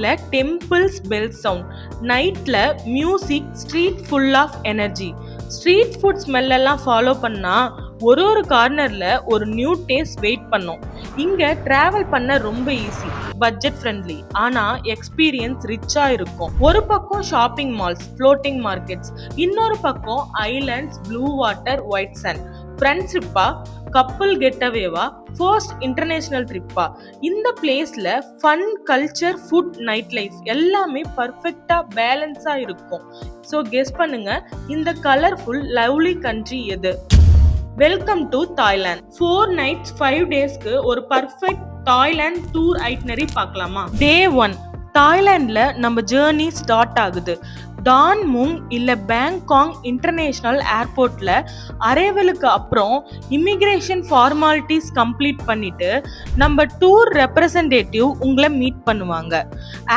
மார்னிங்ல temples bell sound, நைட்ல music, street full of energy. Street food smell எல்லாம் follow பண்ணா ஒரு கார்னர்ல ஒரு நியூ டேஸ்ட் வெயிட் பண்ணோம். இங்க டிராவல் பண்ண ரொம்ப ஈஸி, பட்ஜெட் ஃப்ரெண்ட்லி, ஆனா எக்ஸ்பீரியன்ஸ் ரிச்சா இருக்கும். ஒரு பக்கம் ஷாப்பிங் மால்ஸ், ஃப்ளோட்டிங் மார்க்கெட்ஸ், இன்னொரு பக்கம் islands, blue water, white sand. Friends ட்ரிப்பா, கப்புள் கெட்டவேவா, ஃபர்ஸ்ட் இன்டர்நேஷனல் ட்ரிப்பா, இந்த பிளேஸ்ல fun, culture, food, night life எல்லாமே பர்ஃபெக்டா பேலன்ஸா இருக்கும். ஸோ கெஸ் பண்ணுங்க, இந்த கலர்ஃபுல் லவ்லி கண்ட்ரி எது? Welcome to Thailand. 4 nights 5 daysக்கு ஒரு பர்ஃபெக்ட் தாய்லாந்து டூர் ஐட்னரி பார்க்கலாமா? Day 1 தாய்லாந்துல நம்ம ஜேர்னி ஸ்டார்ட் ஆகுது. டான் முங் இல்ல பேங்காங் இன்டர்நேஷனல் ஏர்போர்ட்ல அரைவலுக்கு அப்புறம் இமிகிரேஷன் ஃபார்மாலிட்டிஸ் கம்ப்ளீட் பண்ணிட்டு நம்ம டூர் ரெப்ரசன்டேட்டிவ் உங்களை மீட் பண்ணுவாங்க.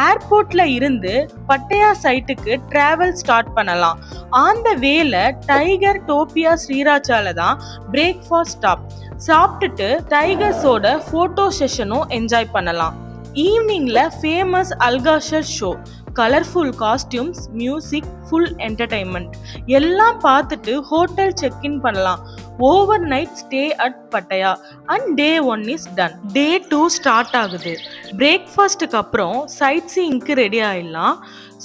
ஏர்போர்ட்ல இருந்து பட்டையா சைட்டுக்கு டிராவல் ஸ்டார்ட் பண்ணலாம். அந்த வேல டைகர் டோபியா ஸ்ரீராச்சால தான் பிரேக்ஃபாஸ்ட் ஸ்டாப். சாப்பிட்டுட்டு டைகர்ஸோட போட்டோ செஷனும் என்ஜாய் பண்ணலாம். ஈவினிங்ல famous Alcazar show, colourful costumes, music, full entertainment எல்லாம் பார்த்துட்டு ஹோட்டல் செக் இன் பண்ணலாம். Overnight stay at Pattaya and Day 1 is done. Day 2 start ஆகுது. பிரேக்ஃபாஸ்ட்டுக்கு அப்புறம் சைட் சீயிங்க்கு ரெடி ஆயிடலாம்.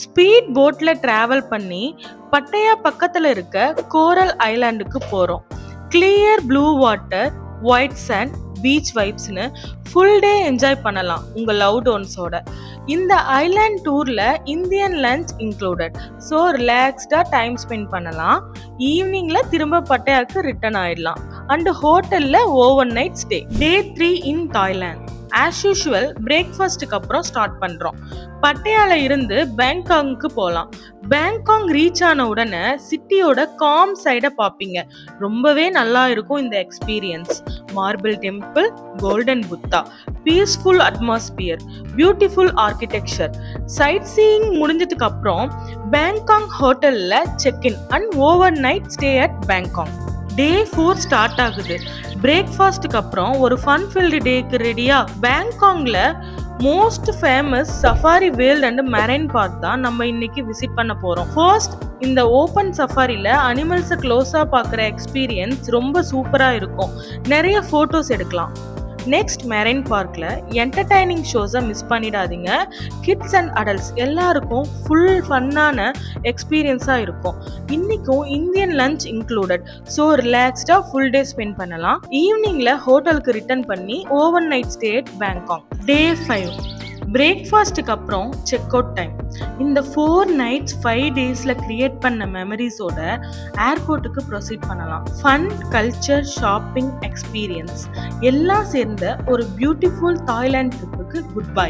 ஸ்பீட் போட்ல டிராவல் பண்ணி பட்டையா பக்கத்துல இருக்க கோரல் ஐலாண்டுக்கு போறோம். Clear blue water, white sand, beach வைப்ஸ்னு ஃபுல் டே என்ஜாய் பண்ணலாம் உங்க லவ்ட் ஒன்ஸோட. இந்த ஐலாண்ட் டூர்ல இந்தியன் லஞ்ச் இன்க்ளூடட். ஸோ ரிலாக்ஸ்டா டைம் ஸ்பெண்ட் பண்ணலாம். ஈவினிங்ல திரும்ப பட்டையாக்கு ரிட்டர்ன் ஆயிடலாம் அண்ட் ஹோட்டல்ல ஓவர் நைட் ஸ்டே. Day 3 இன் தாய்லாந்து. ஆஸ் யூஷுவல் பிரேக்ஃபாஸ்ட்டுக்கு அப்புறம் ஸ்டார்ட் பண்றோம். பட்டையால இருந்து பேங்காங்க்கு போகலாம். பேங்காங் ரீச் ஆன உடனே சிட்டியோட காம் சைடை பார்ப்பீங்க. ரொம்பவே நல்லா இருக்கும் இந்த experience. Marble temple, golden Buddha, peaceful atmosphere, beautiful architecture. Sightseeing முடிஞ்சதுக்கு அப்புறம் பேங்காங் ஹோட்டல்ல check in and overnight stay at Bangkok. Day 4 start ஆகுது. பிரேக்ஃபாஸ்ட்டுக்கு அப்புறம் ஒரு ஃபன் ஃபில்டு டேக்கு ரெடியா? பேங்காங்ல most famous safari world and marine park தான் நம்ம இன்னைக்கு விசிட் பண்ண போறோம். ஃபர்ஸ்ட் இந்த ஓப்பன் சஃபாரில அனிமல்ஸை க்ளோஸா பார்க்குற எக்ஸ்பீரியன்ஸ் ரொம்ப சூப்பரா இருக்கும். நிறைய போட்டோஸ் எடுக்கலாம். நெக்ஸ்ட் மெரைன் பார்க்ல என்டர்டைனிங் ஷோஸை மிஸ் பண்ணிடாதீங்க. கிட்ஸ் அண்ட் அடல்ட்ஸ் எல்லாருக்கும் ஃபுல் ஃபன்னான எக்ஸ்பீரியன்ஸாக இருக்கும். இன்னைக்கும் இந்தியன் லஞ்ச் இன்க்ளூடட். ஸோ ரிலாக்ஸ்டா ஃபுல் டே ஸ்பெண்ட் பண்ணலாம். ஈவினிங்ல ஹோட்டலுக்கு ரிட்டர்ன் பண்ணி overnight stay at Bangkok. Day 5 பிரேக்ஃபாஸ்ட்டுக்கு அப்புறம் செக் அவுட் டைம். இந்த 4 nights 5 daysல கிரியேட் பண்ண மெமரிஸோட ஏர்போர்ட்டுக்கு ப்ரொசீட் பண்ணலாம். ஃபன், கல்ச்சர், ஷாப்பிங், எக்ஸ்பீரியன்ஸ் எல்லாம் சேர்ந்த ஒரு பியூட்டிஃபுல் தாய்லாந்து ட்ரிப்புக்கு குட் பை.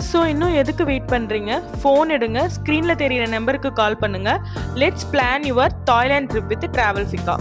ஸோ இன்னும் எதுக்கு வெயிட் பண்ணுறீங்க? ஃபோன் எடுங்க, ஸ்க்ரீனில் தெரியிற நம்பருக்கு கால் பண்ணுங்க. Let's plan your Thailand trip with டிராவல்ஃபிகா.